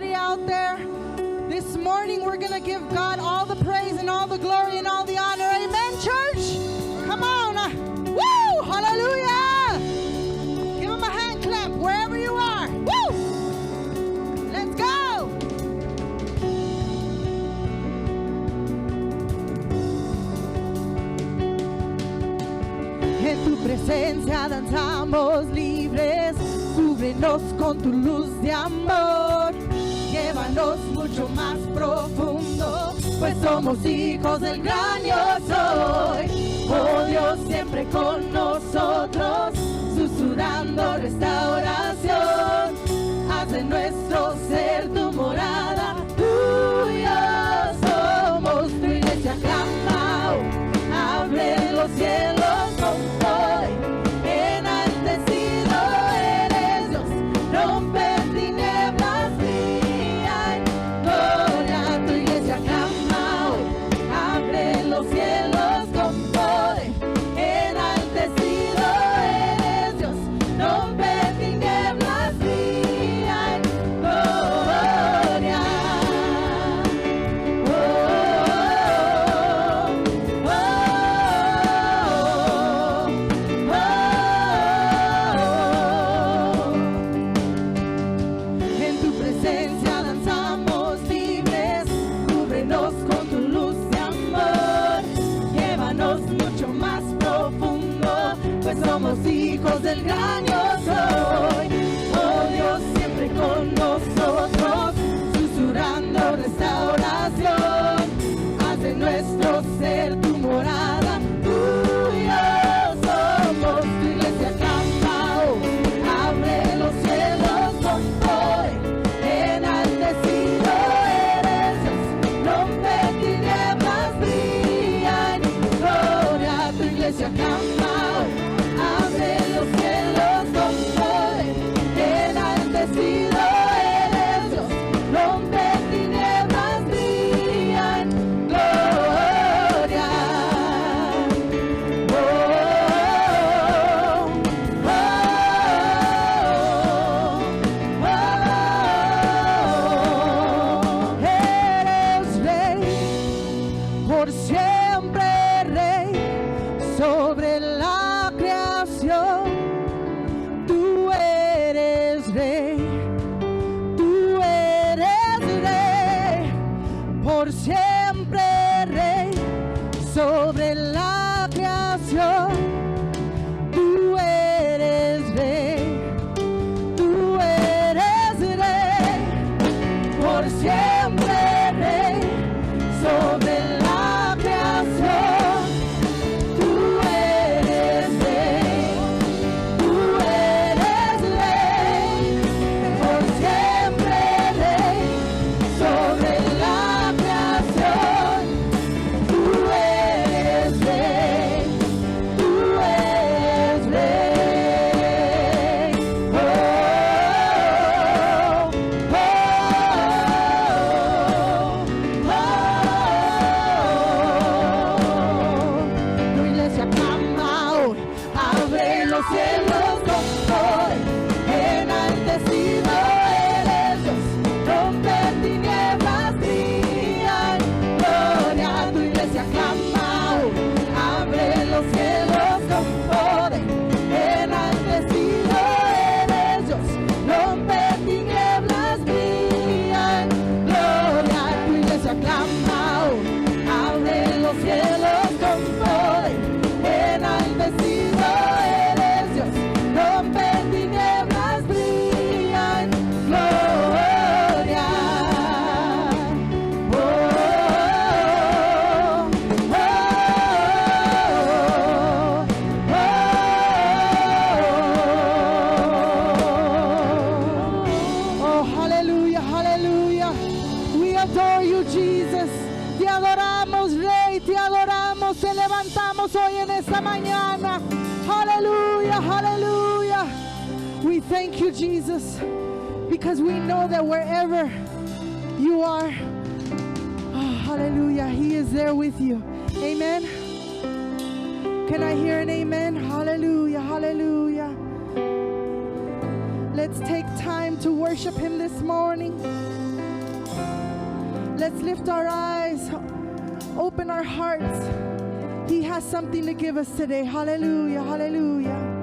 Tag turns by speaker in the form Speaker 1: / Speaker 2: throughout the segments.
Speaker 1: everybody out there. This morning we're going to give God all the praise and all the glory and all the honor. Amen, church? Come on. Woo! Hallelujah! Give him a hand clap wherever you are. Woo! Let's go! En tu presencia danzamos libres, cúbrenos con tu luz de amor, llévanos mucho más profundo, pues somos hijos del gran yo soy. Oh Dios, siempre con nosotros, susurrando restauración, haz de nuestro ser tu morada, tuya somos, tu iglesia clama, abre los cielos con hoy, enaltecido eres Dios, rompe tinieblas, brilla en gloria, tu iglesia clama hoy, abre los cielos con poder, enaltecido eres Dios, rompe tinieblas, brilla en gloria. En tu presencia danzamos libres, cúbrenos con tu luz de amor, llévanos mucho más profundo, pues somos hijos del gran yo soy. Oh Dios, siempre con nosotros, susurrando restauración, haz de nuestro ser tu morada, tuya somos, tu iglesia clama, abre los cielos con poder, enaltecido eres Dios, rompe tinieblas, brilla en gloria, tu iglesia clama, abre los cielos con poder, enaltecido eres Dios, rompe tinieblas, brilla en gloria. Oh, oh, oh, eres rey, por siempre rey, sobre la creación. Tú eres rey, por siempre rey, sobre la creación. Tú eres rey, por siempre rey, sobre la creación. Tú eres rey, por siempre rey, sobre la creación. Tú eres rey, oh, oh, oh. Tu iglesia clama hoy, abre los cielos con poder, enaltecido eres Dios, rompe tinieblas, brilla en gloria, tu iglesia clama hoy, abre los cielos con poder, enaltecido eres Dios, rompe tinieblas, brilla en gloria, tu iglesia clama hoy, abre los cielos con poder, enaltecido eres Dios, rompe tinieblas, brilla en gloria. Oh, oh, oh, oh, hallelujah, hallelujah. We adore you, Jesus. Te adoramos, Rey, te adoramos, te levantamos hoy en esta mañana. Hallelujah, hallelujah. We thank you, Jesus, because we know that wherever you are, oh, hallelujah, He is there with you. Amen. Can I hear an amen? Hallelujah, hallelujah. Let's take time to worship Him this morning. Let's lift our eyes, open our hearts. He has something to give us today. Hallelujah, hallelujah.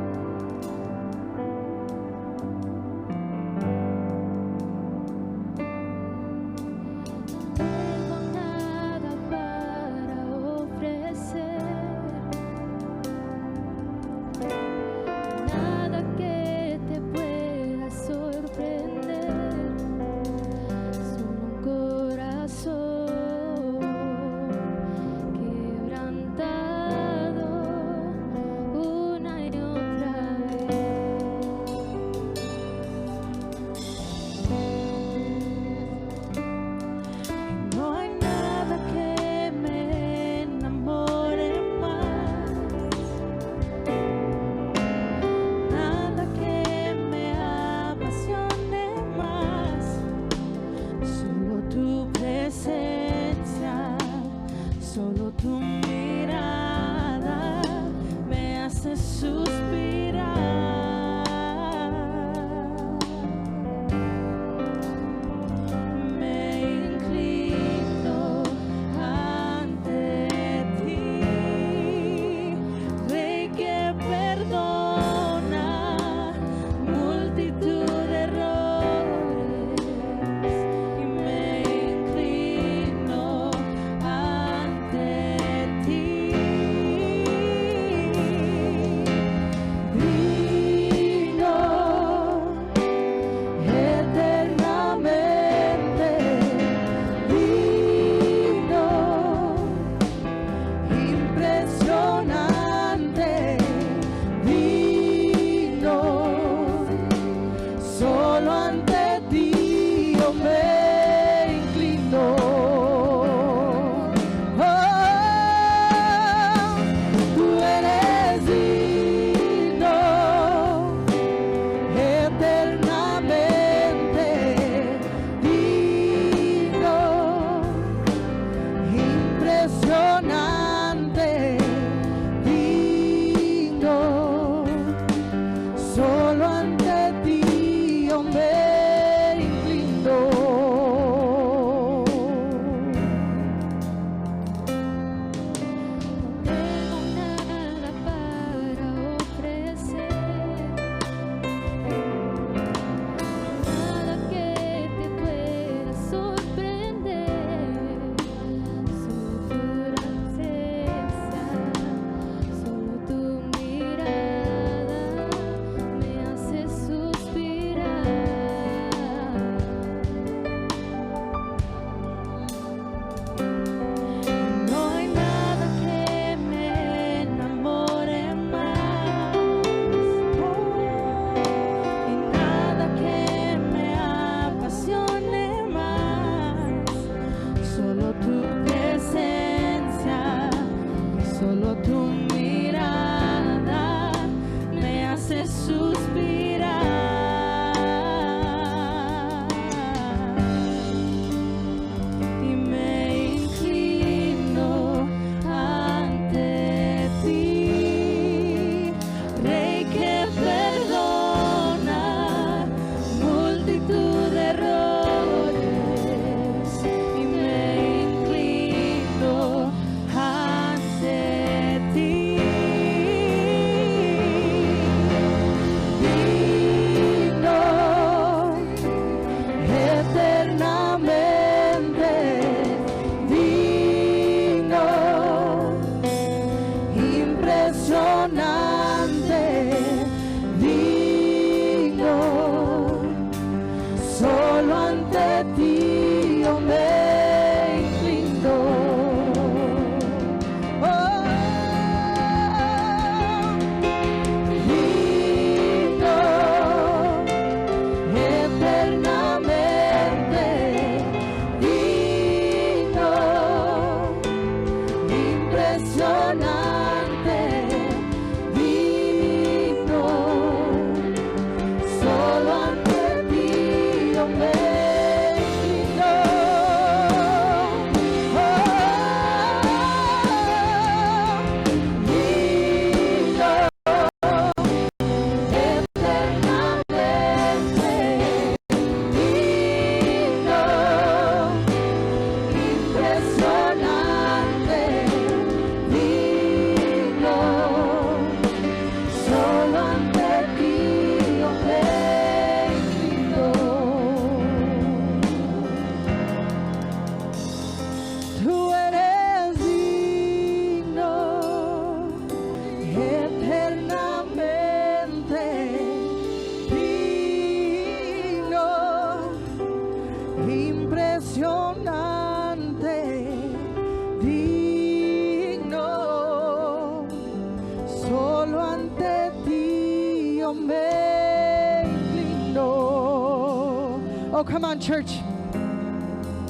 Speaker 1: Oh, come on, church.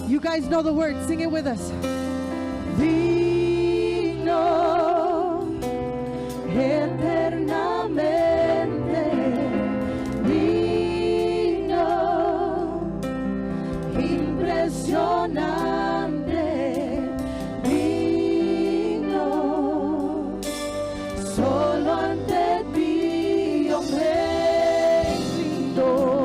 Speaker 1: You guys know the words. Sing it with us. Digno eternamente, digno, impresionante, digno, solo ante ti yo me rindo.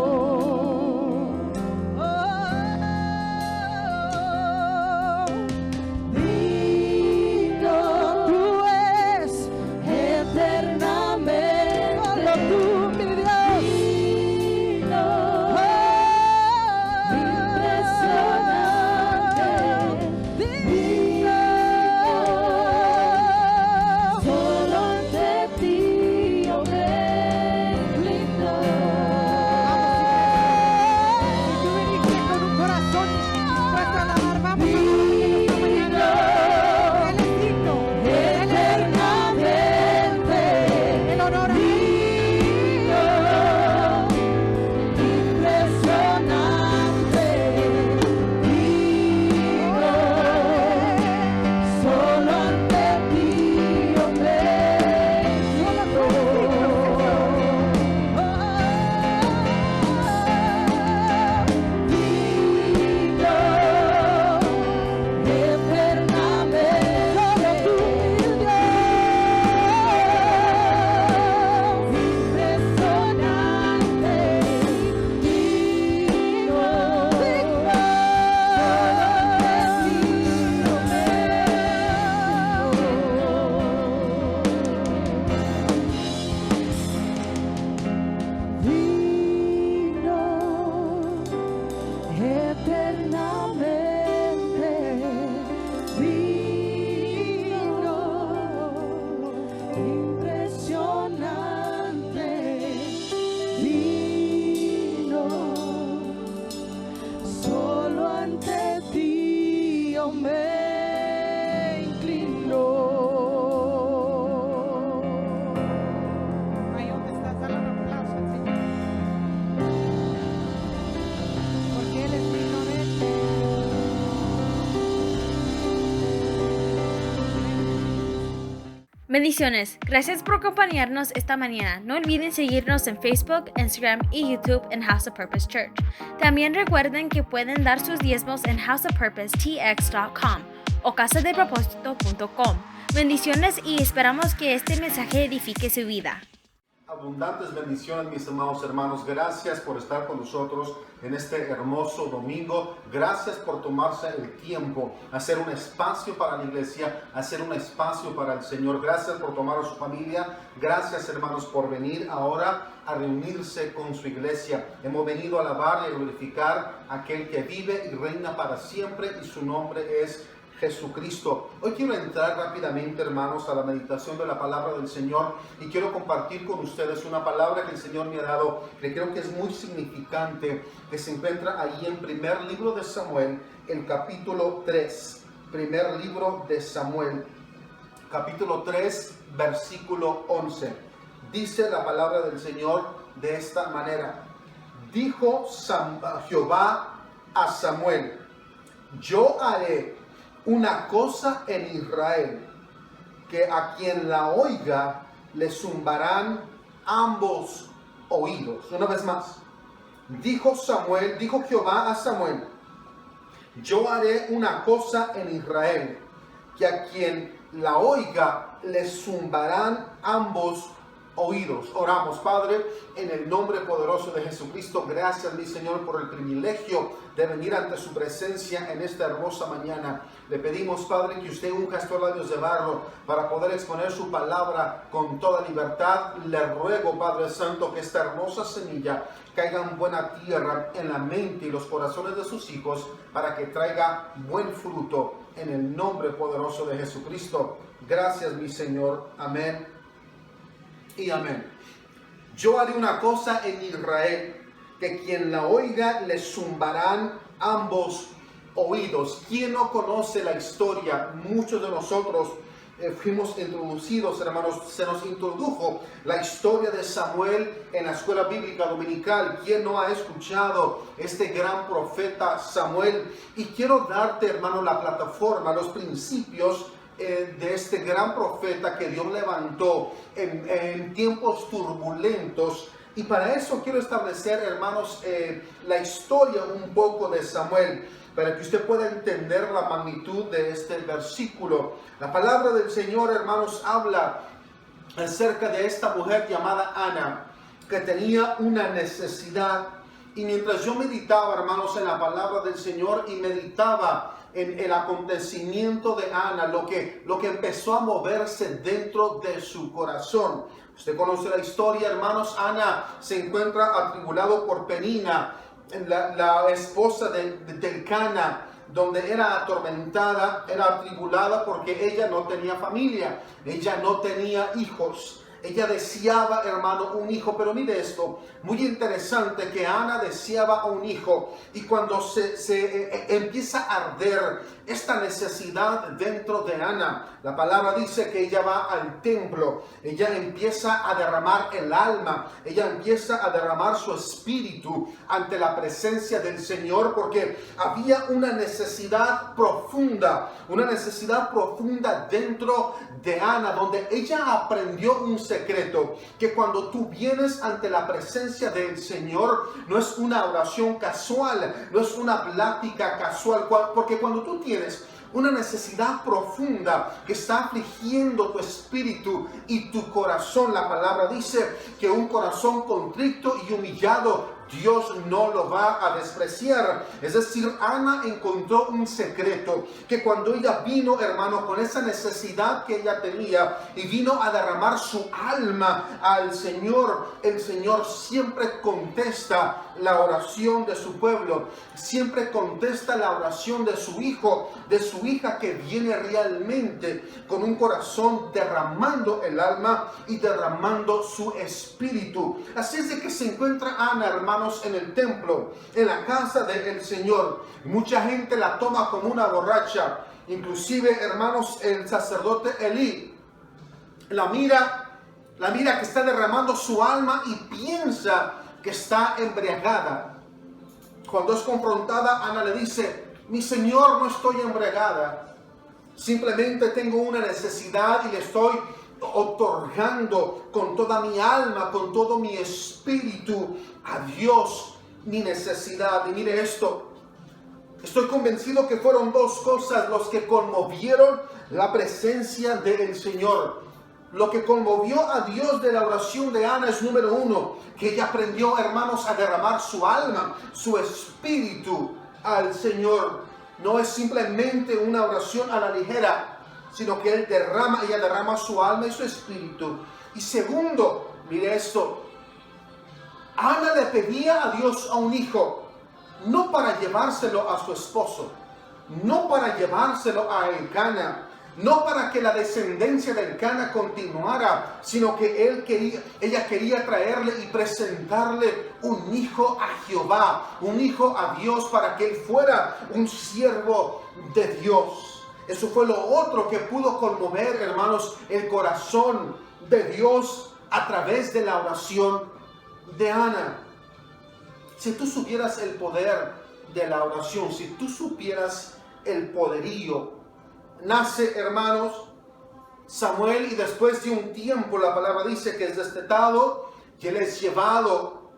Speaker 2: Bendiciones. Gracias por acompañarnos esta mañana. No olviden seguirnos en Facebook, Instagram y YouTube en House of Purpose Church. También recuerden que pueden dar sus diezmos en houseofpurposetx.com o casadepropósito.com. Bendiciones y esperamos que este mensaje edifique su vida.
Speaker 3: Abundantes bendiciones, mis amados hermanos. Gracias por estar con nosotros en este hermoso domingo. Gracias por tomarse el tiempo, hacer un espacio para la iglesia, hacer un espacio para el Señor. Gracias por tomar a su familia. Gracias, hermanos, por venir ahora a reunirse con su iglesia. Hemos venido a alabar y a glorificar a aquel que vive y reina para siempre, y su nombre es Jesucristo. Hoy quiero entrar rápidamente, hermanos, a la meditación de la palabra del Señor, y quiero compartir con ustedes una palabra que el Señor me ha dado, que creo que es muy significante, que se encuentra ahí en primer libro de Samuel, el capítulo 3. Primer libro de Samuel, capítulo 3, versículo 11. Dice la palabra del Señor de esta manera: dijo Jehová a Samuel: yo haré una cosa en Israel, que a quien la oiga le zumbarán ambos oídos. Una vez más, dijo Jehová a Samuel: yo haré una cosa en Israel, que a quien la oiga le zumbarán ambos oídos. Oramos. Padre, en el nombre poderoso de Jesucristo, gracias, mi Señor, por el privilegio de venir ante su presencia en esta hermosa mañana. Le pedimos, Padre, que usted unja estos labios de barro para poder exponer su palabra con toda libertad. Le ruego, Padre Santo, que esta hermosa semilla caiga en buena tierra, en la mente y los corazones de sus hijos, para que traiga buen fruto, en el nombre poderoso de Jesucristo. Gracias, mi Señor. Amén y amén. Yo haré una cosa en Israel, que quien la oiga le zumbarán ambos oídos. ¿Quién no conoce la historia? Muchos de nosotros fuimos introducidos, hermanos, se nos introdujo la historia de Samuel en la escuela bíblica dominical. ¿Quién no ha escuchado este gran profeta Samuel? Y quiero darte, hermano, la plataforma, los principios de este gran profeta que Dios levantó en tiempos turbulentos. Y para eso quiero establecer, hermanos, la historia un poco de Samuel, para que usted pueda entender la magnitud de este versículo. La palabra del Señor, hermanos, habla acerca de esta mujer llamada Ana, que tenía una necesidad. Y mientras yo meditaba, hermanos, en la palabra del Señor y meditaba en el acontecimiento de Ana, lo que empezó a moverse dentro de su corazón. Usted conoce la historia, hermanos. Ana se encuentra atribulado por Penina, la esposa del Cana, donde era atormentada, era atribulada porque ella no tenía familia, ella no tenía hijos. Ella deseaba, hermano, un hijo, pero mire esto, muy interesante, que Ana deseaba un hijo, y cuando se empieza a arder esta necesidad dentro de Ana, la palabra dice que ella va al templo, ella empieza a derramar el alma, ella empieza a derramar su espíritu ante la presencia del Señor, porque había una necesidad profunda dentro de Ana, donde ella aprendió un secreto, que cuando tú vienes ante la presencia del Señor, no es una oración casual, no es una plática casual, porque cuando tú tienes una necesidad profunda que está afligiendo tu espíritu y tu corazón, la palabra dice que un corazón contrito y humillado Dios no lo va a despreciar. Es decir, Ana encontró un secreto, que cuando ella vino, hermano, con esa necesidad que ella tenía y vino a derramar su alma al Señor, el Señor siempre contesta la oración de su pueblo, siempre contesta la oración de su hijo, de su hija, que viene realmente con un corazón derramando el alma y derramando su espíritu. Así es de que se encuentra Ana, hermanos, en el templo, en la casa del Señor. Mucha gente la toma como una borracha, inclusive, hermanos, el sacerdote Elí la mira que está derramando su alma y piensa que está embriagada. Cuando es confrontada, Ana le dice: mi Señor, no estoy embriagada, simplemente tengo una necesidad y le estoy otorgando con toda mi alma, con todo mi espíritu a Dios mi necesidad. Y mire esto, estoy convencido que fueron dos cosas los que conmovieron la presencia del Señor. Lo que conmovió a Dios de la oración de Ana es, número uno, que ella aprendió, hermanos, a derramar su alma, su espíritu al Señor. No es simplemente una oración a la ligera, sino que ella derrama su alma y su espíritu. Y segundo, mire esto, Ana le pedía a Dios a un hijo, no para llevárselo a su esposo, no para llevárselo a Elcana, no para que la descendencia de Elcana continuara, sino que ella quería traerle y presentarle un hijo a Jehová, un hijo a Dios, para que él fuera un siervo de Dios. Eso fue lo otro que pudo conmover, hermanos, el corazón de Dios a través de la oración de Ana. Si tú supieras el poder de la oración, si tú supieras el poderío, nace, hermanos, Samuel, y después de un tiempo la palabra dice que es destetado, que él es llevado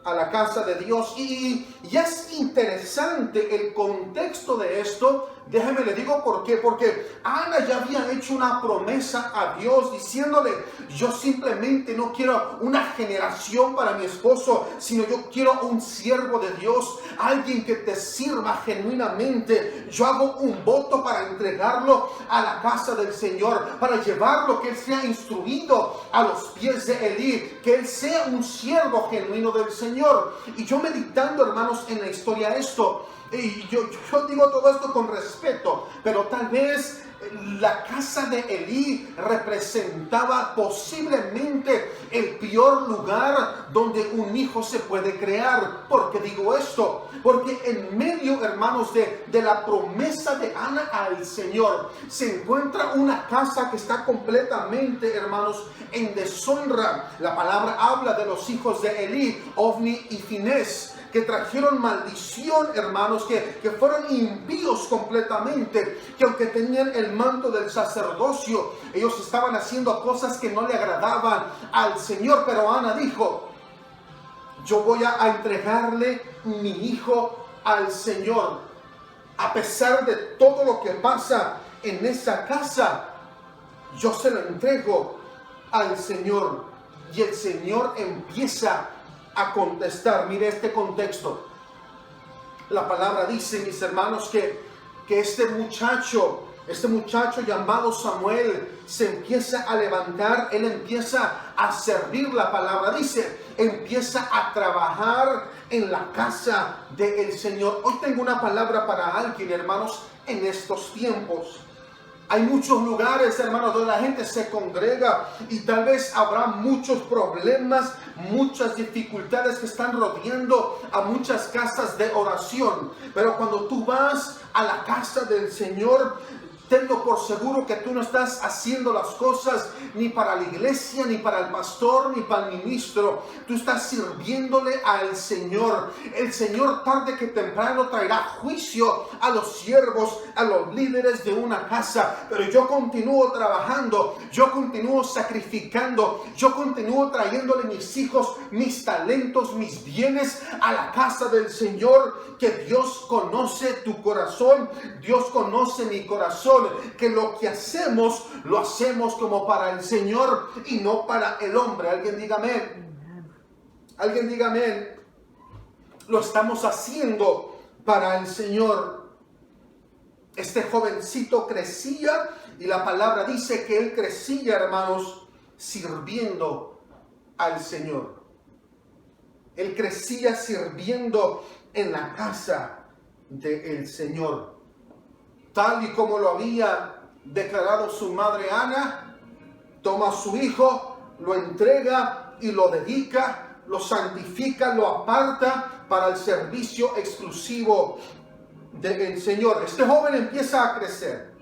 Speaker 3: a la casa de Dios. Y es interesante el contexto de esto. Déjeme le digo por qué. Porque Ana ya había hecho una promesa a Dios diciéndole: yo simplemente no quiero una generación para mi esposo, sino yo quiero un siervo de Dios, alguien que te sirva genuinamente. Yo hago un voto para entregarlo a la casa del Señor, para llevarlo, que él sea instruido a los pies de Elí, que él sea un siervo genuino del Señor. Y yo meditando, hermanos, en la historia esto, Y yo digo todo esto con respeto, pero tal vez la casa de Elí representaba posiblemente el peor lugar donde un hijo se puede crear. ¿Por qué digo esto? Porque en medio, hermanos, de la promesa de Ana al Señor, se encuentra una casa que está completamente, hermanos, en deshonra. La palabra habla de los hijos de Elí, Ofni y Finés, que trajeron maldición, hermanos, que fueron impíos completamente, que aunque tenían el manto del sacerdocio, ellos estaban haciendo cosas que no le agradaban al Señor. Pero Ana dijo: yo voy a entregarle mi hijo al Señor. A pesar de todo lo que pasa en esa casa, yo se lo entrego al Señor. Y el Señor empieza a contestar. Mire este contexto. La palabra dice, mis hermanos, que este muchacho llamado Samuel se empieza a levantar. Él empieza a servir. La palabra dice, empieza a trabajar en la casa del Señor. Hoy tengo una palabra para alguien, hermanos, en estos tiempos. Hay muchos lugares, hermanos, donde la gente se congrega y tal vez habrá muchos problemas, muchas dificultades que están rodeando a muchas casas de oración. Pero cuando tú vas a la casa del Señor, tengo por seguro que tú no estás haciendo las cosas ni para la iglesia, ni para el pastor, ni para el ministro. Tú estás sirviéndole al Señor. El Señor tarde que temprano traerá juicio a los siervos, a los líderes de una casa. Pero yo continúo trabajando, yo continúo sacrificando, yo continúo trayéndole mis hijos, mis talentos, mis bienes a la casa del Señor. Que Dios conoce tu corazón, Dios conoce mi corazón. Que lo que hacemos, lo hacemos como para el Señor y no para el hombre. Alguien diga amén. Alguien diga amén. Lo estamos haciendo para el Señor. Este jovencito crecía y la palabra dice que él crecía, hermanos, sirviendo al Señor. Él crecía sirviendo en la casa del Señor. Tal y como lo había declarado su madre Ana, toma a su hijo, lo entrega y lo dedica, lo santifica, lo aparta para el servicio exclusivo del Señor. Este joven empieza a crecer.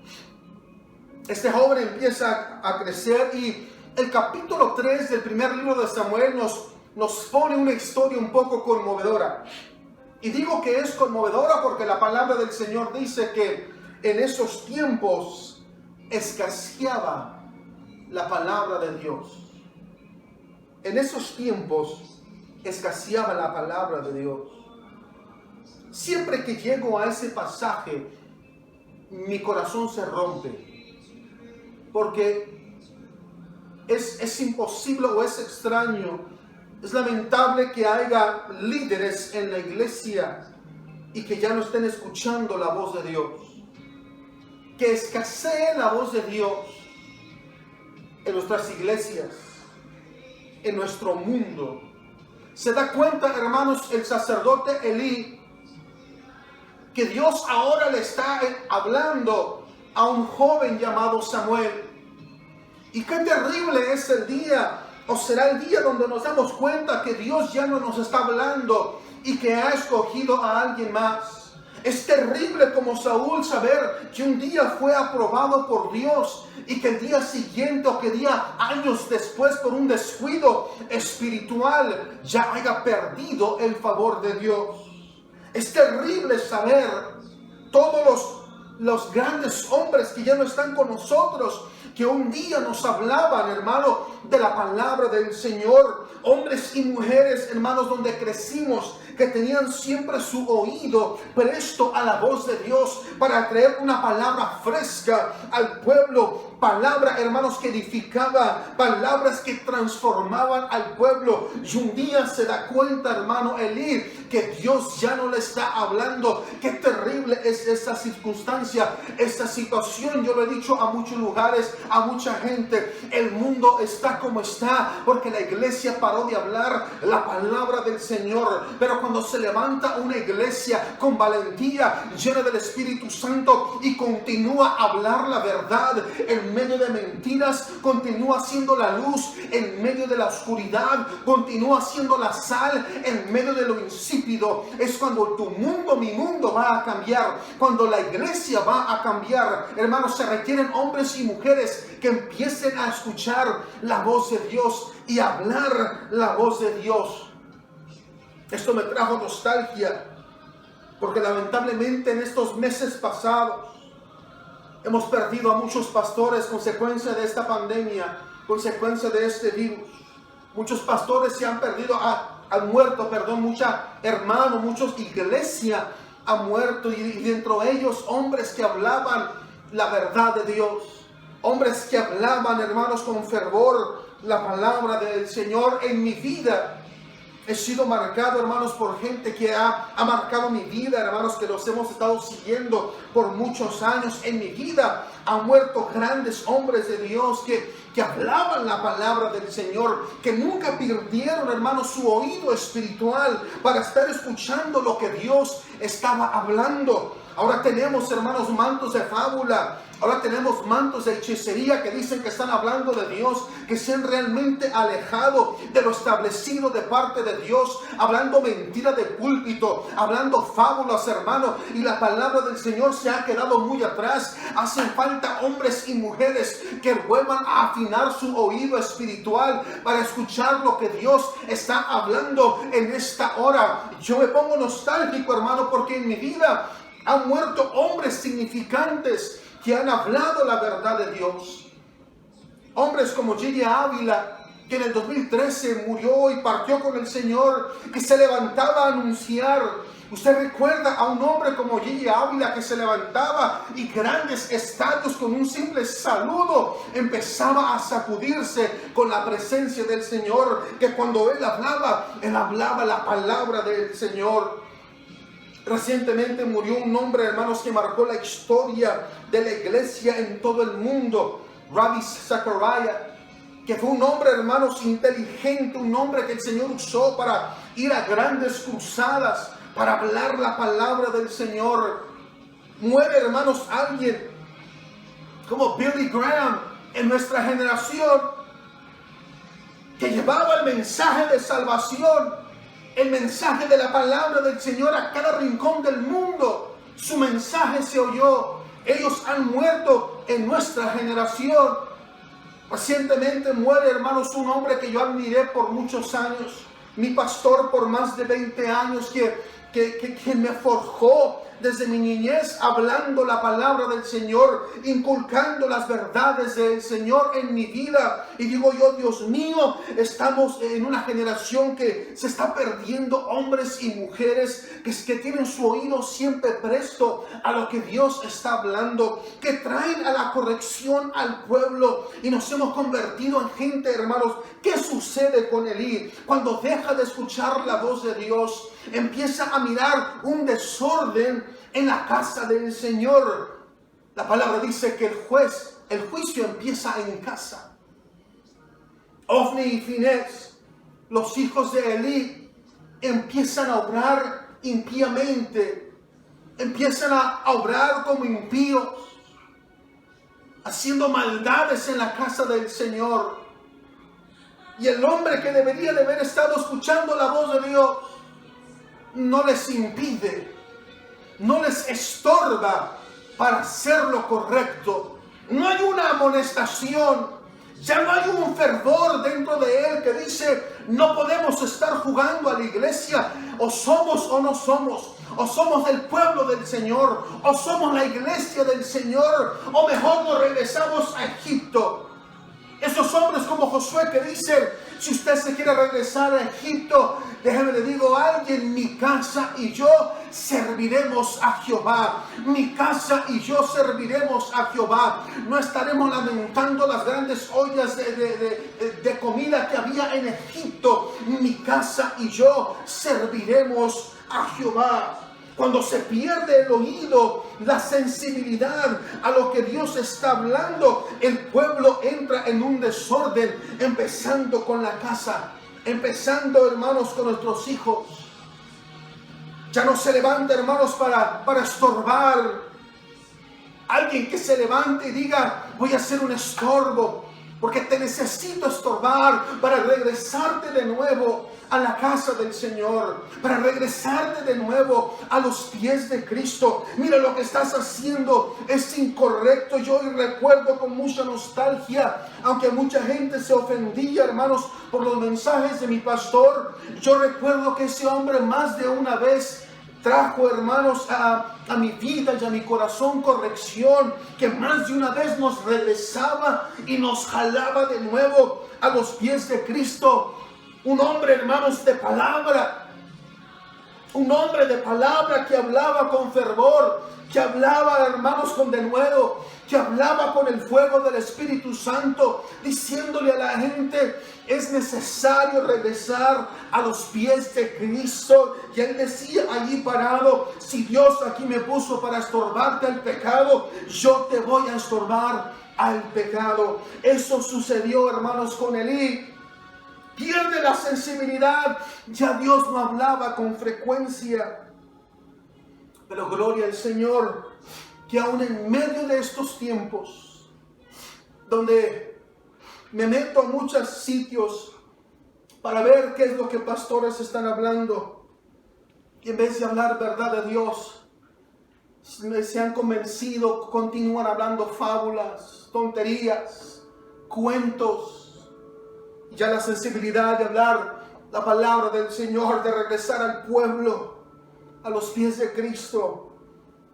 Speaker 3: Y el capítulo 3 del primer libro de Samuel nos pone una historia un poco conmovedora. Y digo que es conmovedora porque la palabra del Señor dice que en esos tiempos escaseaba la palabra de Dios. En esos tiempos escaseaba la palabra de Dios. Siempre que llego a ese pasaje, mi corazón se rompe. Porque es imposible o es extraño, es lamentable que haya líderes en la iglesia y que ya no estén escuchando la voz de Dios. Que escasee la voz de Dios en nuestras iglesias, en nuestro mundo. Se da cuenta, hermanos, el sacerdote Elí, que Dios ahora le está hablando a un joven llamado Samuel. Y qué terrible es el día, o será el día donde nos damos cuenta que Dios ya no nos está hablando y que ha escogido a alguien más. Es terrible como Saúl saber que un día fue aprobado por Dios y que el día siguiente o que años después por un descuido espiritual ya haya perdido el favor de Dios. Es terrible saber todos los grandes hombres que ya no están con nosotros, que un día nos hablaban, hermano, de la palabra del Señor. Hombres y mujeres, hermanos, donde crecimos, que tenían siempre su oído presto a la voz de Dios para traer una palabra fresca al pueblo. Palabra, hermanos, que edificaba, palabras que transformaban al pueblo. Y un día se da cuenta, hermano Elí, que Dios ya no le está hablando. Qué terrible es esa circunstancia, esa situación. Yo lo he dicho a muchos lugares, sabes, a mucha gente, el mundo está como está porque la iglesia paró de hablar la palabra del Señor. Pero cuando se levanta una iglesia con valentía, llena del Espíritu Santo, y continúa a hablar la verdad en medio de mentiras, continúa siendo la luz en medio de la oscuridad, continúa siendo la sal en medio de lo insípido, es cuando tu mundo, mi mundo va a cambiar, cuando la iglesia va a cambiar. Hermanos, se requieren hombres y mujeres que empiecen a escuchar la voz de Dios y hablar la voz de Dios. Esto me trajo nostalgia, porque lamentablemente en estos meses pasados hemos perdido a muchos pastores consecuencia de esta pandemia, consecuencia de este virus. Muchos pastores se han perdido, han muerto, muchos hermanos, muchos iglesias han muerto, y dentro de ellos hombres que hablaban la verdad de Dios, hombres que hablaban, hermanos, con fervor la palabra del Señor. En mi vida he sido marcado, hermanos, por gente que ha marcado mi vida, hermanos, que los hemos estado siguiendo por muchos años. En mi vida han muerto grandes hombres de Dios que hablaban la palabra del Señor, que nunca perdieron, hermanos, su oído espiritual para estar escuchando lo que Dios estaba hablando. Ahora tenemos, hermanos, mantos de fábula. Ahora tenemos mantos de hechicería que dicen que están hablando de Dios, que se han realmente alejado de lo establecido de parte de Dios, hablando mentira de púlpito, hablando fábulas, hermano, y la palabra del Señor se ha quedado muy atrás. Hacen falta hombres y mujeres que vuelvan a afinar su oído espiritual para escuchar lo que Dios está hablando en esta hora. Yo me pongo nostálgico, hermano, porque en mi vida han muerto hombres significantes que han hablado la verdad de Dios. Hombres como Gigi Ávila, que en el 2013 murió y partió con el Señor, que se levantaba a anunciar. Usted recuerda a un hombre como Gigi Ávila que se levantaba y grandes estadios con un simple saludo empezaba a sacudirse con la presencia del Señor, que cuando él hablaba la palabra del Señor. Recientemente murió un hombre, hermanos, que marcó la historia de la iglesia en todo el mundo, Ravi Zachariah, que fue un hombre, hermanos, inteligente, un hombre que el Señor usó para ir a grandes cruzadas, para hablar la palabra del Señor. Muere, hermanos, alguien como Billy Graham en nuestra generación, que llevaba el mensaje de salvación, el mensaje de la palabra del Señor a cada rincón del mundo. Su mensaje se oyó. Ellos han muerto en nuestra generación. Recientemente muere, hermanos, un hombre que yo admiré por muchos años, mi pastor por más de 20 años, que me forjó desde mi niñez, hablando la palabra del Señor, inculcando las verdades del Señor en mi vida. Y digo yo, Dios mío, estamos en una generación que se está perdiendo hombres y mujeres que tienen su oído siempre presto a lo que Dios está hablando, que traen a la corrección al pueblo, y nos hemos convertido en gente, hermanos. ¿Qué sucede con Elí? Cuando deja de escuchar la voz de Dios, empieza a mirar un desorden en la casa del Señor. La palabra dice que el juicio empieza en casa. Ofni y Finés, los hijos de Elí, empiezan a obrar impíamente, empiezan a obrar como impíos, haciendo maldades en la casa del Señor. Y el hombre que debería de haber estado escuchando la voz de Dios no les impide, no les estorba para hacer lo correcto. No hay una amonestación, ya no hay un fervor dentro de él que dice: no podemos estar jugando a la iglesia, o somos o no somos, o somos del pueblo del Señor, o somos la iglesia del Señor, o mejor nos regresamos a Egipto. Esos hombres como Josué que dicen: si usted se quiere regresar a Egipto, déjeme le digo a alguien, mi casa y yo serviremos a Jehová. Mi casa y yo serviremos a Jehová. No estaremos lamentando las grandes ollas de comida que había en Egipto. Mi casa y yo serviremos a Jehová. Cuando se pierde el oído, la sensibilidad a lo que Dios está hablando, el pueblo entra en un desorden, empezando con la casa, empezando, hermanos, con nuestros hijos. Ya no se levanta, hermanos, para estorbar. Alguien que se levante y diga, voy a hacer un estorbo, porque te necesito estorbar para regresarte de nuevo a la casa del Señor, para regresarte de nuevo a los pies de Cristo. Mira, lo que estás haciendo es incorrecto. Yo hoy recuerdo con mucha nostalgia, aunque mucha gente se ofendía, hermanos, por los mensajes de mi pastor. Yo recuerdo que ese hombre más de una vez trajo, hermanos, a mi vida y a mi corazón corrección, que más de una vez nos regresaba y nos jalaba de nuevo a los pies de Cristo. Un hombre, hermanos, de palabra. Un hombre de palabra que hablaba con fervor, que hablaba, hermanos, con denuedo, que hablaba con el fuego del Espíritu Santo, diciéndole a la gente, es necesario regresar a los pies de Cristo. Y él decía allí parado, si Dios aquí me puso para estorbarte al pecado, yo te voy a estorbar al pecado. Eso sucedió, hermanos, con Elí. Pierde la sensibilidad, ya Dios no hablaba con frecuencia. Pero gloria al Señor, que aún en medio de estos tiempos, donde me meto a muchos sitios para ver qué es lo que pastores están hablando, y en vez de hablar verdad de Dios, se han convencido, continúan hablando fábulas, tonterías, cuentos. Ya la sensibilidad de hablar la palabra del Señor, de regresar al pueblo, a los pies de Cristo,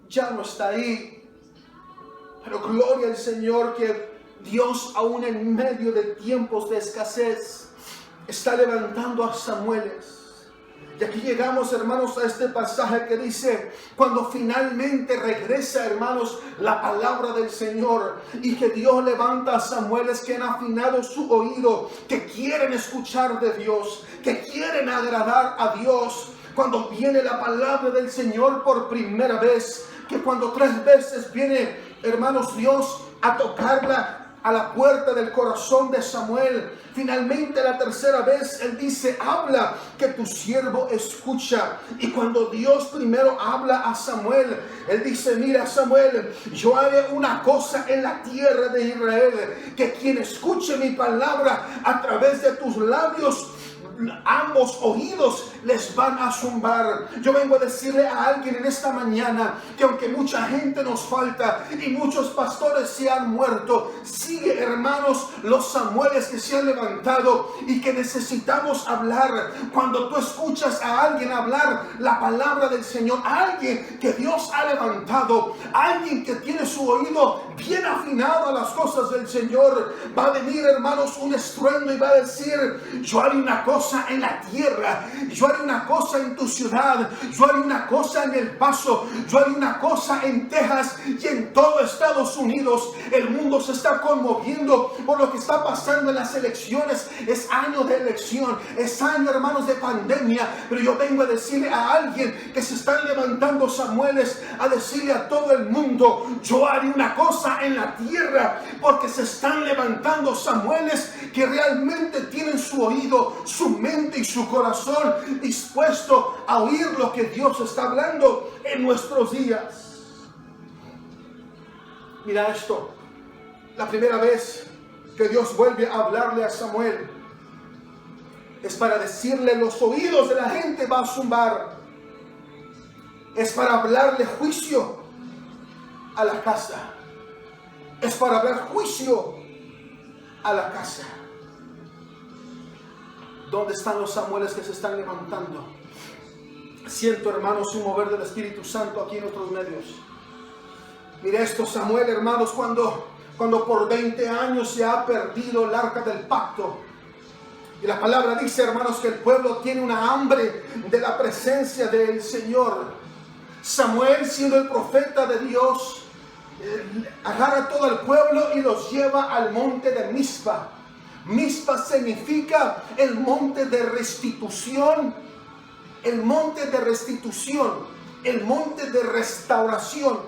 Speaker 3: ya no está ahí. Pero gloria al Señor que Dios, aún en medio de tiempos de escasez, está levantando a Samueles. Y aquí llegamos, hermanos, a este pasaje que dice, cuando finalmente regresa, hermanos, la palabra del Señor, y que Dios levanta a Samueles que han afinado su oído, que quieren escuchar de Dios, que quieren agradar a Dios. Cuando viene la palabra del Señor por primera vez, que cuando 3 veces viene, hermanos, Dios a tocarla a la puerta del corazón de Samuel, finalmente la tercera vez Él dice, habla, que tu siervo escucha. Y cuando Dios primero habla a Samuel, Él dice, mira Samuel, yo haré una cosa en la tierra de Israel, que quien escuche mi palabra a través de tus labios, ambos oídos les van a zumbar. Yo vengo a decirle a alguien en esta mañana que aunque mucha gente nos falta y muchos pastores se han muerto, sigue, hermanos, los Samueles que se han levantado y que necesitamos hablar. Cuando tú escuchas a alguien hablar la palabra del Señor, alguien que Dios ha levantado, alguien que tiene su oído bien afinado a las cosas del Señor, va a venir, hermanos, un estruendo y va a decir, yo haré una cosa en la tierra, yo haré una cosa en tu ciudad, yo haré una cosa en El Paso, yo haré una cosa en Texas y en todo Estados Unidos. El mundo se está conmoviendo por lo que está pasando en las elecciones. Es año de elección, es año, hermanos, de pandemia, pero yo vengo a decirle a alguien que se están levantando Samueles, a decirle a todo el mundo, yo haré una cosa en la tierra, porque se están levantando Samueles que realmente tienen su oído, su mente y su corazón dispuesto a oír lo que Dios está hablando en nuestros días. Mira esto, la primera vez que Dios vuelve a hablarle a Samuel es para decirle, los oídos de la gente va a zumbar, es para hablarle juicio a la casa, es para hablar juicio a la casa. ¿Dónde están los Samueles que se están levantando? Siento, hermanos, un mover del Espíritu Santo aquí en nuestros medios. Mire esto, Samuel, hermanos, cuando por 20 años se ha perdido el arca del pacto. Y la palabra dice, hermanos, que el pueblo tiene una hambre de la presencia del Señor. Samuel, siendo el profeta de Dios, agarra a todo el pueblo y los lleva al monte de Mizpa. Mizpa significa el monte de restitución. El monte de restitución. el monte de restauración.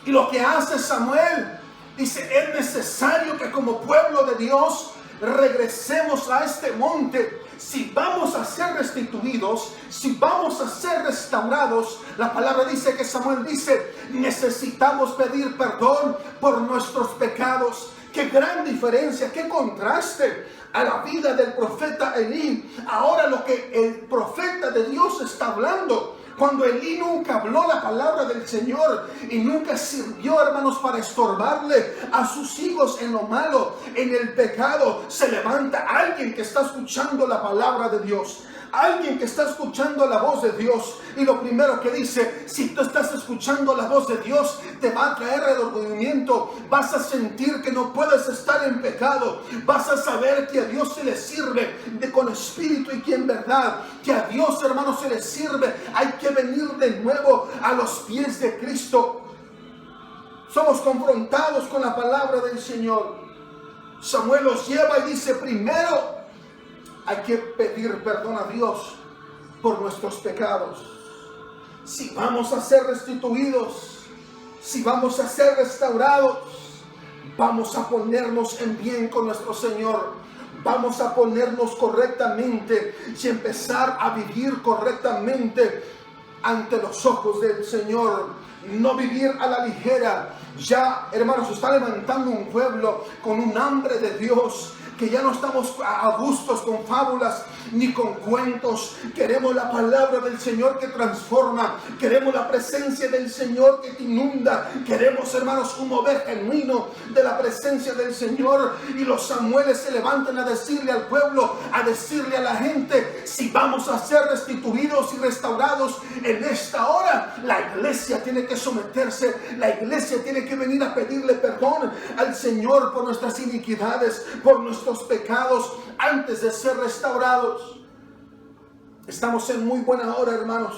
Speaker 3: Y lo que hace Samuel, dice, es necesario que como pueblo de Dios regresemos a este monte. Si vamos a ser restituidos, si vamos a ser restaurados, la palabra dice que Samuel dice, necesitamos pedir perdón por nuestros pecados. Qué gran diferencia, qué contraste a la vida del profeta Elí. Ahora lo que el profeta de Dios está hablando, cuando Elí nunca habló la palabra del Señor y nunca sirvió, hermanos, para estorbarle a sus hijos en lo malo, en el pecado, se levanta alguien que está escuchando la palabra de Dios. Alguien que está escuchando la voz de Dios, y lo primero que dice, si tú estás escuchando la voz de Dios, te va a traer remordimiento, vas a sentir que no puedes estar en pecado, vas a saber que a Dios se le sirve con espíritu y que en verdad, que a Dios, hermanos, se le sirve. Hay que venir de nuevo a los pies de Cristo. Somos confrontados con la palabra del Señor. Samuel los lleva y dice, primero hay que pedir perdón a Dios por nuestros pecados. Si vamos a ser restituidos, si vamos a ser restaurados, vamos a ponernos en bien con nuestro Señor. Vamos a ponernos correctamente y empezar a vivir correctamente ante los ojos del Señor. No vivir a la ligera. Ya, hermanos, se está levantando un pueblo con un hambre de Dios, que ya no estamos a gustos con fábulas ni con cuentos. Queremos la palabra del Señor que transforma. Queremos la presencia del Señor que te inunda. Queremos, hermanos, un mover genuino de la presencia del Señor. Y los Samueles se levantan a decirle al pueblo, a decirle a la gente, si vamos a ser restituidos y restaurados en esta hora, la iglesia tiene que someterse. La iglesia tiene que venir a pedirle perdón al Señor por nuestras iniquidades, por nuestros pecados, antes de ser restaurados. Estamos en muy buena hora, hermanos,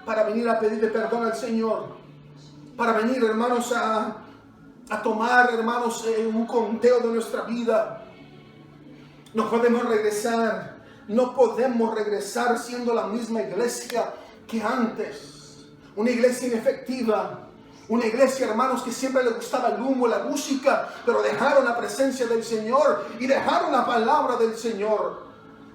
Speaker 3: para venir a pedirle perdón al Señor, para venir, hermanos, a tomar, hermanos, un conteo de nuestra vida. No podemos regresar siendo la misma iglesia que antes, una iglesia inefectiva. Una iglesia, hermanos, que siempre le gustaba el humo, la música, pero dejaron la presencia del Señor y dejaron la palabra del Señor.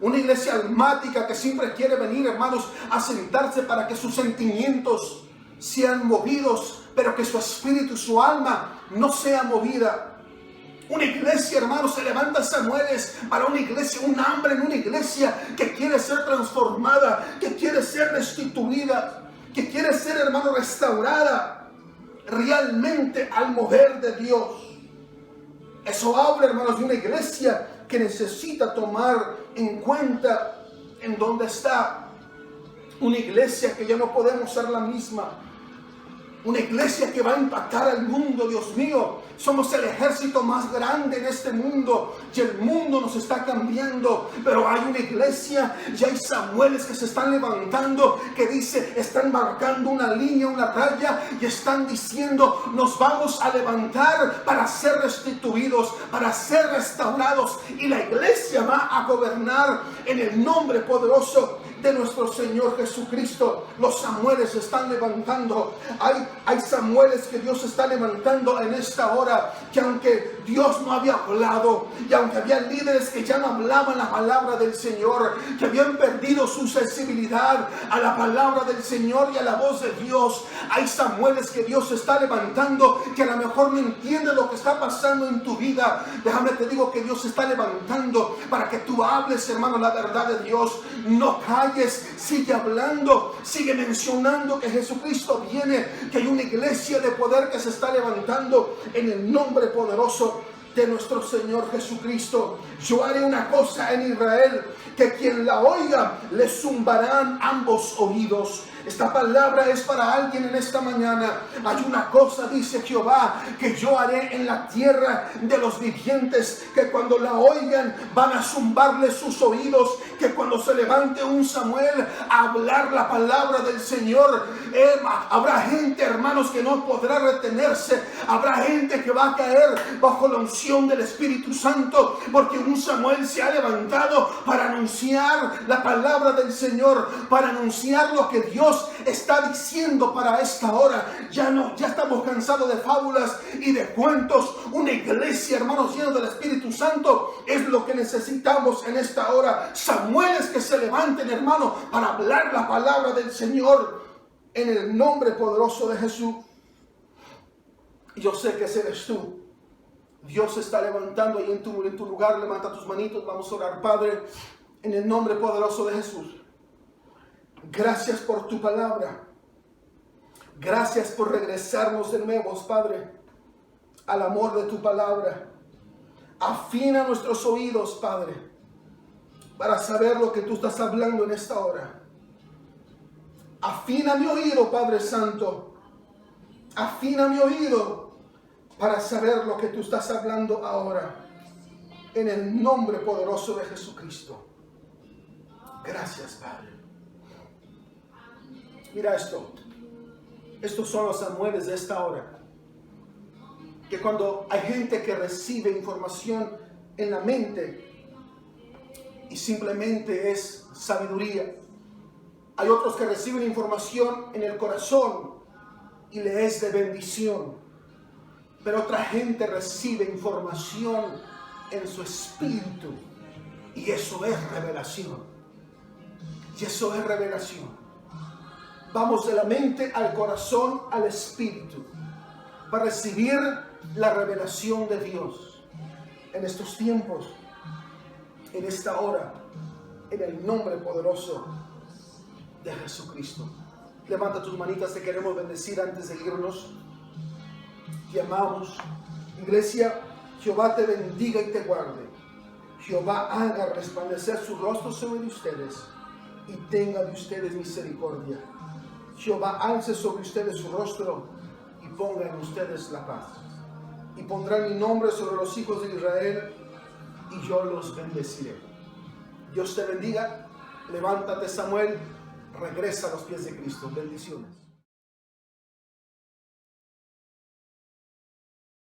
Speaker 3: Una iglesia almática que siempre quiere venir, hermanos, a sentarse para que sus sentimientos sean movidos, pero que su espíritu y su alma no sea movida. Una iglesia, hermanos, se levanta Samueles para una iglesia, un hambre en una iglesia que quiere ser transformada, que quiere ser restituida, que quiere ser, hermano, restaurada realmente al mover de Dios. Eso habla, hermanos, de una iglesia que necesita tomar en cuenta en dónde está. Una iglesia que ya no podemos ser la misma. Una iglesia que va a impactar al mundo, Dios mío. Somos el ejército más grande en este mundo y el mundo nos está cambiando. Pero hay una iglesia y hay Samueles que se están levantando, que dice, están marcando una línea, una raya y están diciendo, nos vamos a levantar para ser restituidos, para ser restaurados. Y la iglesia va a gobernar en el nombre poderoso de nuestro Señor Jesucristo. Los Samueles se están levantando. Hay Samueles que Dios está levantando en esta hora, que aunque Dios no había hablado, y aunque había líderes que ya no hablaban la palabra del Señor, que habían perdido su sensibilidad a la palabra del Señor y a la voz de Dios, hay Samueles que Dios está levantando, que a lo mejor no entiende lo que está pasando en tu vida. Déjame te digo que Dios está levantando para que tú hables, hermano, la verdad de Dios. No calles, sigue hablando, sigue mencionando que Jesucristo viene, que hay una iglesia de poder que se está levantando en el nombre poderoso de nuestro Señor Jesucristo. Yo haré una cosa en Israel, que quien la oiga le zumbarán ambos oídos. Esta palabra es para alguien en esta mañana. Hay una cosa, dice Jehová, que yo haré en la tierra de los vivientes, que cuando la oigan van a zumbarle sus oídos, que cuando se levante un Samuel a hablar la palabra del Señor, habrá gente, hermanos, que no podrá retenerse. Habrá gente que va a caer bajo la unción del Espíritu Santo, porque un Samuel se ha levantado para anunciar la palabra del Señor, para anunciar lo que Dios Dios está diciendo para esta hora. Ya estamos cansados de fábulas y de cuentos. Una iglesia, hermanos, llena del Espíritu Santo es lo que necesitamos en esta hora. Samueles que se levanten, hermano, para hablar la palabra del Señor en el nombre poderoso de Jesús. Yo sé que ese eres tú. Dios se está levantando ahí en tu lugar. Levanta tus manitos. Vamos a orar, Padre, en el nombre poderoso de Jesús. Gracias por tu palabra. Gracias por regresarnos de nuevo, Padre, al amor de tu palabra. Afina nuestros oídos, Padre, para saber lo que tú estás hablando en esta hora. Afina mi oído, Padre Santo. Afina mi oído para saber lo que tú estás hablando ahora. En el nombre poderoso de Jesucristo. Gracias, Padre. Mira esto. Estos son los Samueles de esta hora. Que cuando hay gente que recibe información en la mente y simplemente es sabiduría. Hay otros que reciben información en el corazón y le es de bendición. Pero otra gente recibe información en su espíritu. Y eso es revelación. Y eso es revelación. Vamos de la mente al corazón, al espíritu, para recibir la revelación de Dios en estos tiempos, en esta hora, en el nombre poderoso de Jesucristo. Levanta tus manitas, te queremos bendecir antes de irnos. Te amamos. Iglesia, Jehová te bendiga y te guarde. Jehová haga resplandecer su rostro sobre ustedes y tenga de ustedes misericordia. Jehová alce sobre ustedes su rostro y ponga en ustedes la paz. Y pondrá mi nombre sobre los hijos de Israel y yo los bendeciré. Dios te bendiga. Levántate, Samuel. Regresa a los pies de Cristo. Bendiciones.